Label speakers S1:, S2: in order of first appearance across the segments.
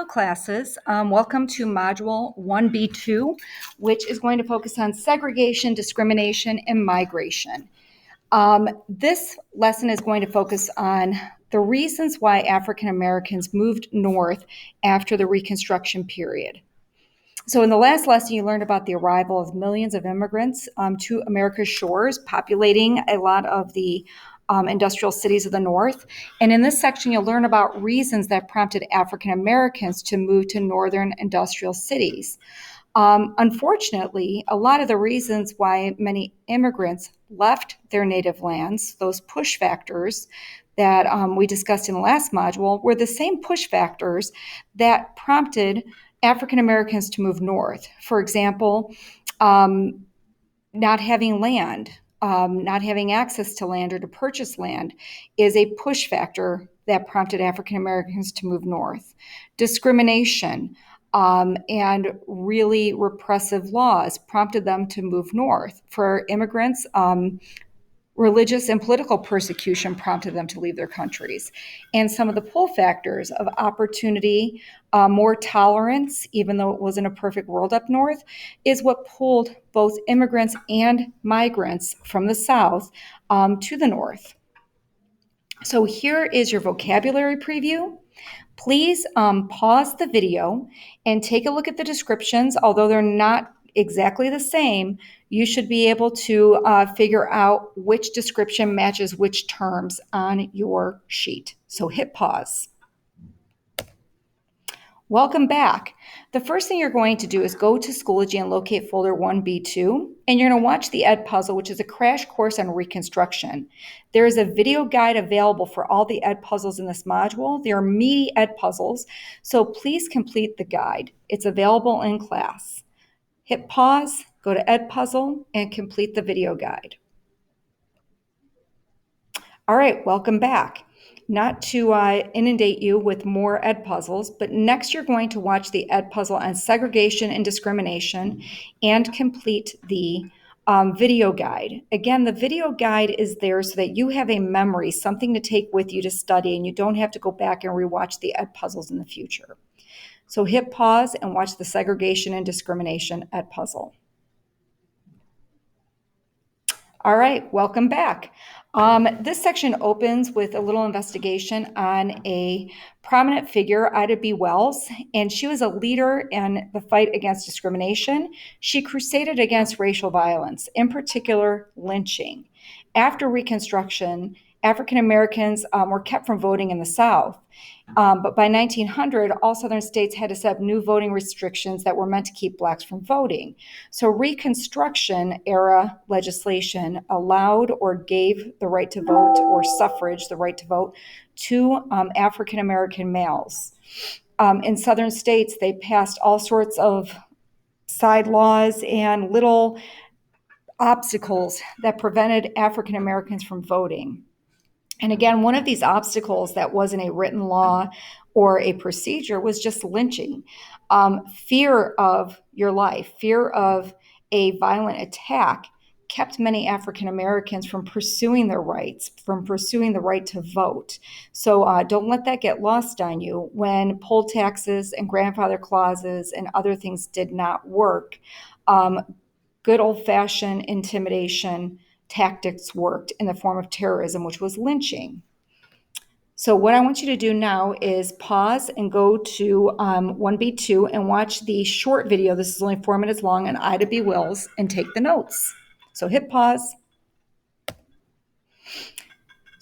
S1: Hello, classes. Welcome to Module 1B.2, which is going to focus on segregation, discrimination, and migration. This lesson is going to focus on the reasons why African Americans moved north after the Reconstruction period. So in the last lesson, you learned about the arrival of millions of immigrants to America's shores, populating a lot of the industrial cities of the North. And in this section, you'll learn about reasons that prompted African Americans to move to northern industrial cities. Unfortunately, a lot of the reasons why many immigrants left their native lands, those push factors that we discussed in the last module, were the same push factors that prompted African Americans to move north. For example, not having land, not having access to land or to purchase land is a push factor that prompted African Americans to move north. Discrimination and really repressive laws prompted them to move north. For immigrants, religious and political persecution prompted them to leave their countries. And some of the pull factors of opportunity, more tolerance, even though it wasn't a perfect world up north, is what pulled both immigrants and migrants from the South to the North. So here is your vocabulary preview. Please pause the video and take a look at the descriptions. Although they're not exactly the same, you should be able to figure out which description matches which terms on your sheet. So hit pause. Welcome back. The first thing you're going to do is go to Schoology and locate folder 1B2, and you're going to watch the Ed Puzzle, which is a crash course on Reconstruction. There is a video guide available for all the Ed Puzzles in this module. They are meaty Ed Puzzles, so please complete the guide. It's available in class. Hit pause, go to Ed Puzzle, and complete the video guide. All right, welcome back. Not to inundate you with more Ed Puzzles, but next you're going to watch the Ed Puzzle on segregation and discrimination and complete the video guide. Again, the video guide is there so that you have a memory, something to take with you to study, and you don't have to go back and rewatch the Ed Puzzles in the future. So hit pause and watch the segregation and discrimination Ed Puzzle. All right, welcome back. This section opens with a little investigation on a prominent figure, Ida B. Wells, and she was a leader in the fight against discrimination. She crusaded against racial violence, in particular lynching. After Reconstruction, African Americans were kept from voting in the South. But by 1900, all Southern states had to set up new voting restrictions that were meant to keep Blacks from voting. So Reconstruction era legislation allowed or gave the right to vote, or suffrage, the right to vote, to African American males. In Southern states, they passed all sorts of side laws and little obstacles that prevented African Americans from voting. And again, one of these obstacles that wasn't a written law or a procedure was just lynching. Fear of your life, fear of a violent attack kept many African Americans from pursuing their rights, from pursuing the right to vote. So don't let that get lost on you. When poll taxes and grandfather clauses and other things did not work, good old-fashioned intimidation tactics worked in the form of terrorism, which was lynching. So what I want you to do now is pause and go to 1B2 and watch the short video. This is only 4 minutes long on Ida B. Wells, and take the notes. So hit pause.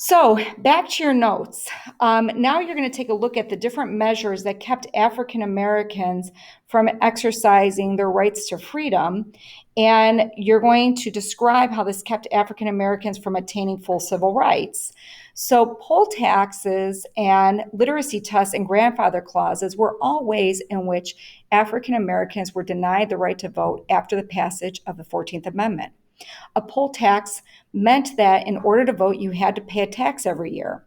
S1: So back to your notes. Now you're going to take a look at the different measures that kept African Americans from exercising their rights to freedom. And you're going to describe how this kept African Americans from attaining full civil rights. So poll taxes and literacy tests and grandfather clauses were all ways in which African Americans were denied the right to vote after the passage of the 14th Amendment. A poll tax meant that in order to vote, you had to pay a tax every year.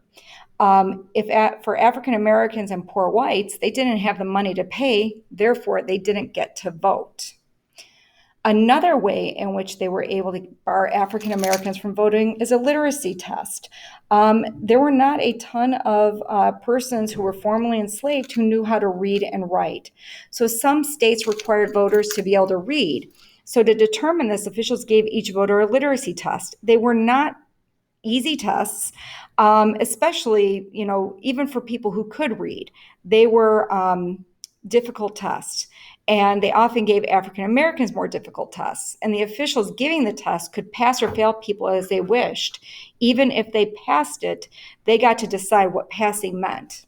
S1: For African Americans and poor whites, they didn't have the money to pay, therefore they didn't get to vote. Another way in which they were able to bar African Americans from voting is a literacy test. There were not a ton of persons who were formerly enslaved who knew how to read and write. So some states required voters to be able to read. So to determine this, officials gave each voter a literacy test. They were not easy tests, especially, even for people who could read. They were difficult tests. And they often gave African Americans more difficult tests. And the officials giving the test could pass or fail people as they wished. Even if they passed it, they got to decide what passing meant.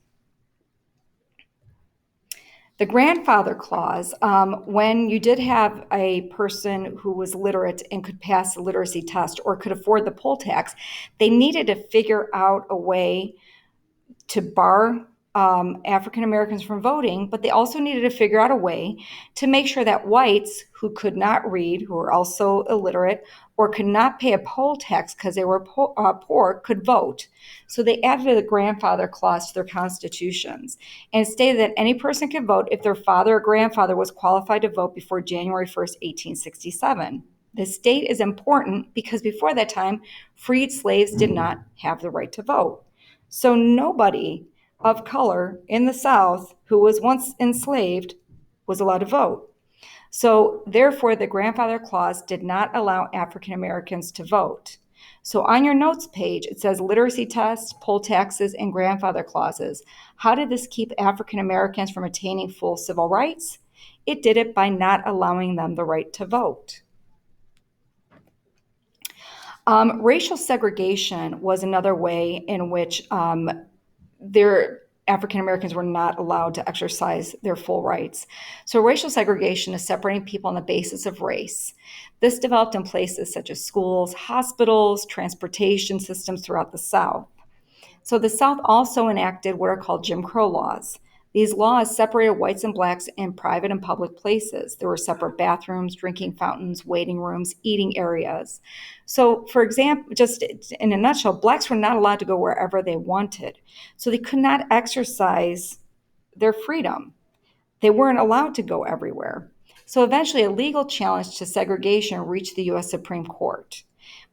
S1: The grandfather clause, when you did have a person who was literate and could pass the literacy test or could afford the poll tax, they needed to figure out a way to bar African Americans from voting, but they also needed to figure out a way to make sure that whites who could not read, who were also illiterate, or could not pay a poll tax because they were poor, could vote. So they added the grandfather clause to their constitutions, and it stated that any person could vote if their father or grandfather was qualified to vote before January 1st, 1867. This date is important because before that time, freed slaves did not have the right to vote. So nobody of color in the South who was once enslaved was allowed to vote. So therefore, the grandfather clause did not allow African Americans to vote. So on your notes page, it says literacy tests, poll taxes, and grandfather clauses. How did this keep African Americans from attaining full civil rights? It did it by not allowing them the right to vote. Racial segregation was another way in which African Americans were not allowed to exercise their full rights. So racial segregation is separating people on the basis of race. This developed in places such as schools, hospitals, transportation systems throughout the South. So the South also enacted what are called Jim Crow laws. These laws separated whites and blacks in private and public places. There were separate bathrooms, drinking fountains, waiting rooms, eating areas. So, for example, just in a nutshell, blacks were not allowed to go wherever they wanted. So they could not exercise their freedom. They weren't allowed to go everywhere. So eventually, a legal challenge to segregation reached the U.S. Supreme Court.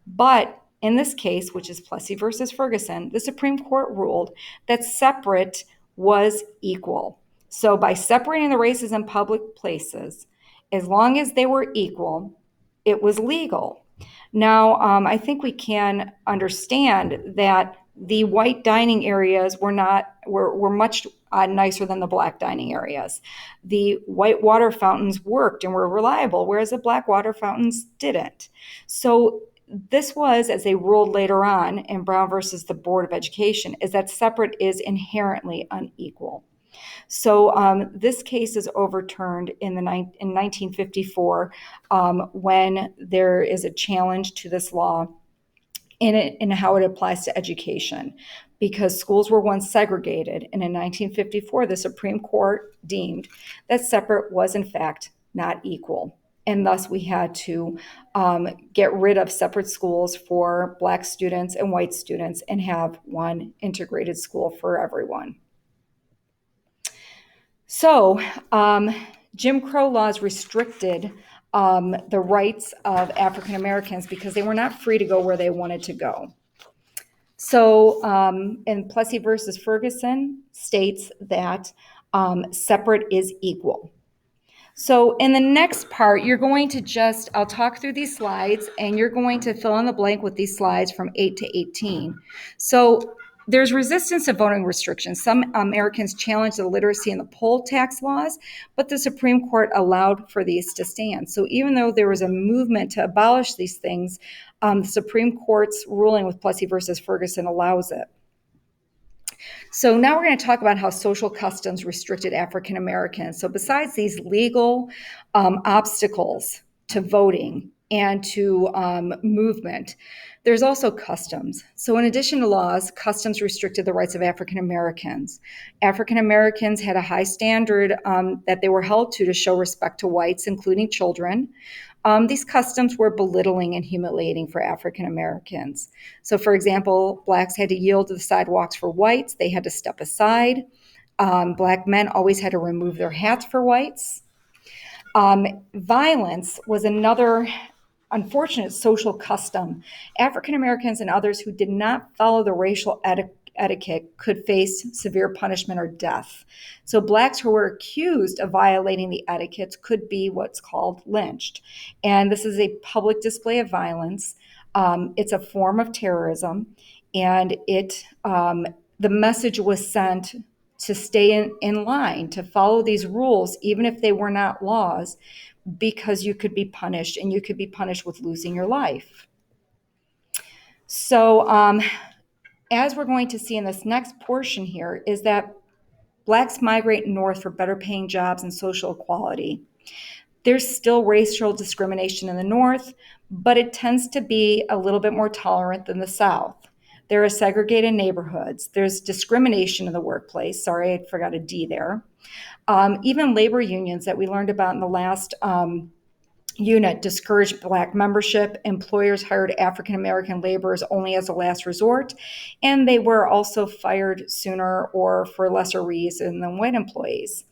S1: But in this case, which is Plessy versus Ferguson, the Supreme Court ruled that separate was equal. So by separating the races in public places, as long as they were equal, it was legal. Now, I think we can understand that the white dining areas were much nicer than the black dining areas. The white water fountains worked and were reliable, whereas the black water fountains didn't. So this was, as they ruled later on in Brown versus the Board of Education, is that separate is inherently unequal. So this case is overturned in 1954 when there is a challenge to this law and how it applies to education, because schools were once segregated, and in 1954 the Supreme Court deemed that separate was in fact not equal. And thus we had to get rid of separate schools for Black students and white students and have one integrated school for everyone. So Jim Crow laws restricted the rights of African Americans because they were not free to go where they wanted to go. So in Plessy versus Ferguson states that separate is equal. So in the next part, you're going to I'll talk through these slides and you're going to fill in the blank with these slides from 8 to 18. So there's resistance to voting restrictions. Some Americans challenged the literacy and the poll tax laws, but the Supreme Court allowed for these to stand. So even though there was a movement to abolish these things, the Supreme Court's ruling with Plessy versus Ferguson allows it. So now we're going to talk about how social customs restricted African Americans. So besides these legal obstacles to voting and to movement, there's also customs. So in addition to laws, customs restricted the rights of African Americans. African Americans had a high standard that they were held to show respect to whites, including children. These customs were belittling and humiliating for African Americans. So, for example, blacks had to yield to the sidewalks for whites. They had to step aside. Black men always had to remove their hats for whites. Violence was another unfortunate social custom. African Americans and others who did not follow the racial etiquette could face severe punishment or death. So, blacks who were accused of violating the etiquette could be what's called lynched. And this is a public display of violence. It's a form of terrorism, and the message was sent to stay in line, to follow these rules, even if they were not laws, because you could be punished, and you could be punished with losing your life. So, as we're going to see in this next portion here, is that blacks migrate north for better paying jobs and social equality. There's still racial discrimination in the north, but it tends to be a little bit more tolerant than the south. There are segregated neighborhoods. There's discrimination in the workplace. Sorry, I forgot a D there. Even labor unions that we learned about in the last unit discouraged black membership. Employers hired African American laborers only as a last resort, and they were also fired sooner or for lesser reason than white employees.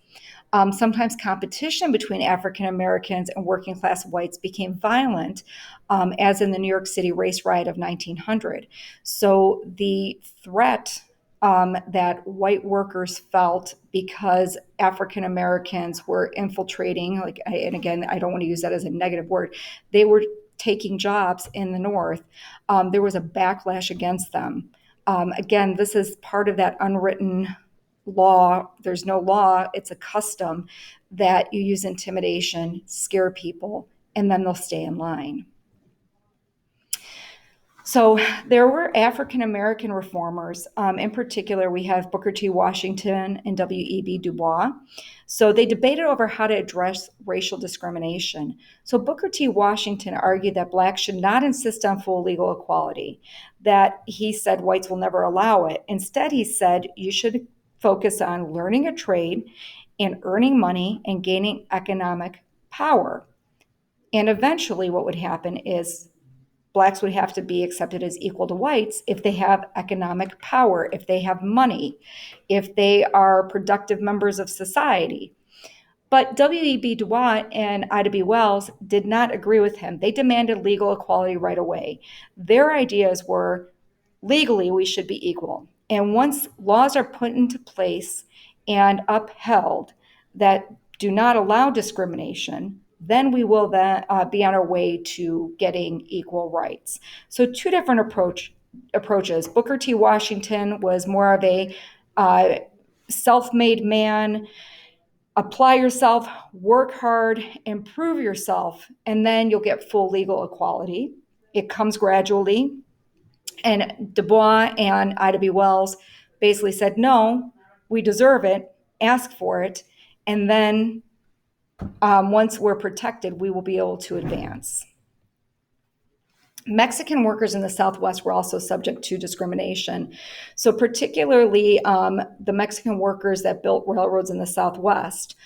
S1: Sometimes competition between African Americans and working class whites became violent, as in the New York City race riot of 1900. So the threat that white workers felt because African Americans were infiltrating, and again, I don't want to use that as a negative word, they were taking jobs in the North. There was a backlash against them. Again, this is part of that unwritten law. There's no law, it's a custom that you use intimidation, scare people, and then they'll stay in line. So there were African American reformers. In particular, we have Booker T. Washington and W.E.B. Du Bois. So they debated over how to address racial discrimination. So Booker T. Washington argued that blacks should not insist on full legal equality, that he said whites will never allow it. Instead, he said you should focus on learning a trade and earning money and gaining economic power. And eventually, what would happen is blacks would have to be accepted as equal to whites if they have economic power, if they have money, if they are productive members of society. But W.E.B. Du Bois and Ida B. Wells did not agree with him. They demanded legal equality right away. Their ideas were legally we should be equal. And once laws are put into place and upheld that do not allow discrimination, then we will be on our way to getting equal rights. So two different approaches. Booker T. Washington was more of a self-made man. Apply yourself, work hard, improve yourself, and then you'll get full legal equality. It comes gradually. And Du Bois and Ida B. Wells basically said, no, we deserve it, ask for it, and then once we're protected, we will be able to advance. Mexican workers in the Southwest were also subject to discrimination. So particularly the Mexican workers that built railroads in the Southwest,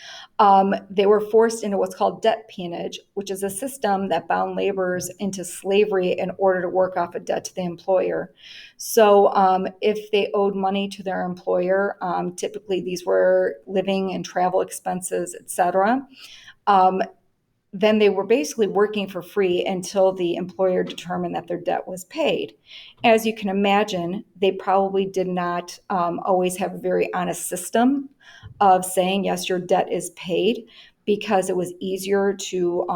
S1: they were forced into what's called debt peonage, which is a system that bound laborers into slavery in order to work off a debt to the employer. So if they owed money to their employer, typically these were living and travel expenses, etc., then they were basically working for free until the employer determined that their debt was paid. As you can imagine, they probably did not always have a very honest system of saying, yes, your debt is paid, because it was easier to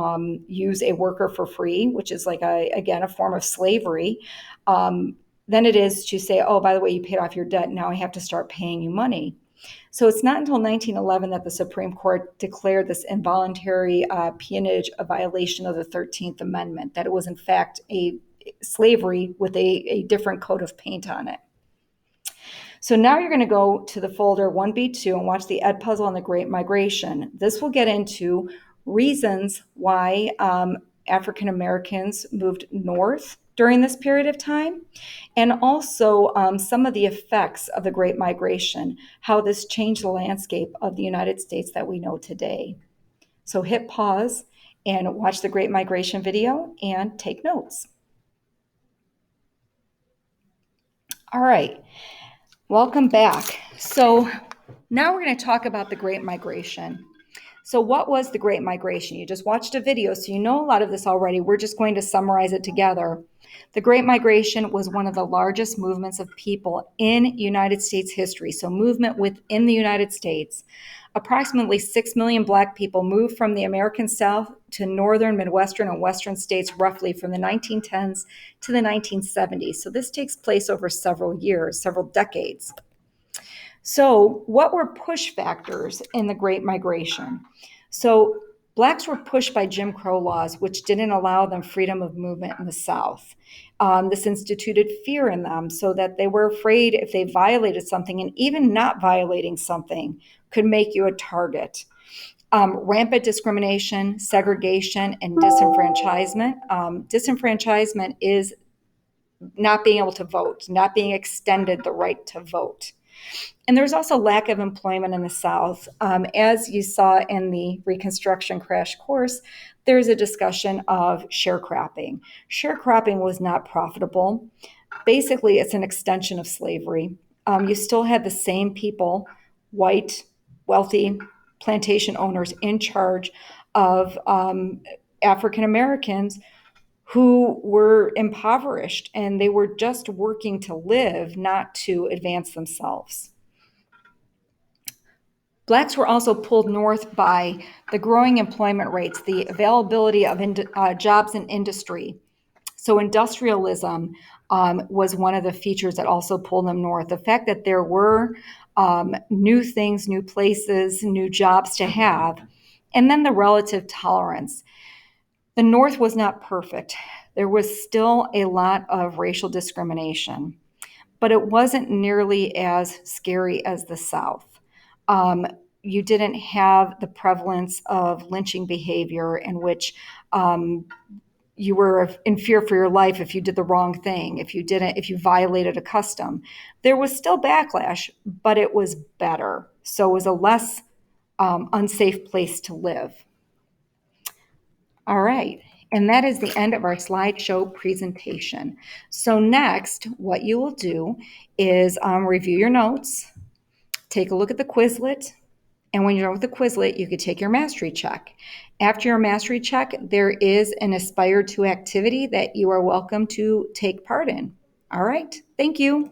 S1: use a worker for free, which is like, again, a form of slavery, than it is to say, oh, by the way, you paid off your debt, now I have to start paying you money. So it's not until 1911 that the Supreme Court declared this involuntary peonage a violation of the 13th Amendment, that it was in fact a slavery with a different coat of paint on it. So now you're going to go to the folder 1B.2 and watch the Ed Puzzle on the Great Migration. This will get into reasons why African Americans moved north during this period of time, and also some of the effects of the Great Migration, how this changed the landscape of the United States that we know today. So hit pause and watch the Great Migration video and take notes. All right, welcome back. So now we're going to talk about the Great Migration. So, what was the Great Migration? You just watched a video, so you know a lot of this already. We're just going to summarize it together. The Great Migration was one of the largest movements of people in United States history, so movement within the United States. Approximately 6 million Black people moved from the American South to northern, Midwestern, and Western states roughly from the 1910s to the 1970s. So this takes place over several years, several decades. So, what were push factors in the Great Migration? So, Blacks were pushed by Jim Crow laws, which didn't allow them freedom of movement in the South. This instituted fear in them so that they were afraid if they violated something, and even not violating something could make you a target. Rampant discrimination, segregation, and disenfranchisement. Disenfranchisement is not being able to vote, not being extended the right to vote. And there's also lack of employment in the South. As you saw in the Reconstruction crash course, there's a discussion of sharecropping. Sharecropping was not profitable. Basically, it's an extension of slavery. You still had the same people, white, wealthy plantation owners, in charge of African Americans who were impoverished, and they were just working to live, not to advance themselves. Blacks were also pulled north by the growing employment rates, the availability of jobs in industry. So industrialism was one of the features that also pulled them north. The fact that there were new things, new places, new jobs to have, and then the relative tolerance. The North was not perfect. There was still a lot of racial discrimination, but it wasn't nearly as scary as the South. Um, you didn't have the prevalence of lynching behavior in which you were in fear for your life if you did the wrong thing, if you violated a custom. There was still backlash, but it was better. So it was a less unsafe place to live. All right. And that is the end of our slideshow presentation. So next, what you will do is review your notes, take a look at the Quizlet, and when you're done with the Quizlet, you could take your mastery check. After your mastery check, there is an Aspire to activity that you are welcome to take part in. All right. Thank you.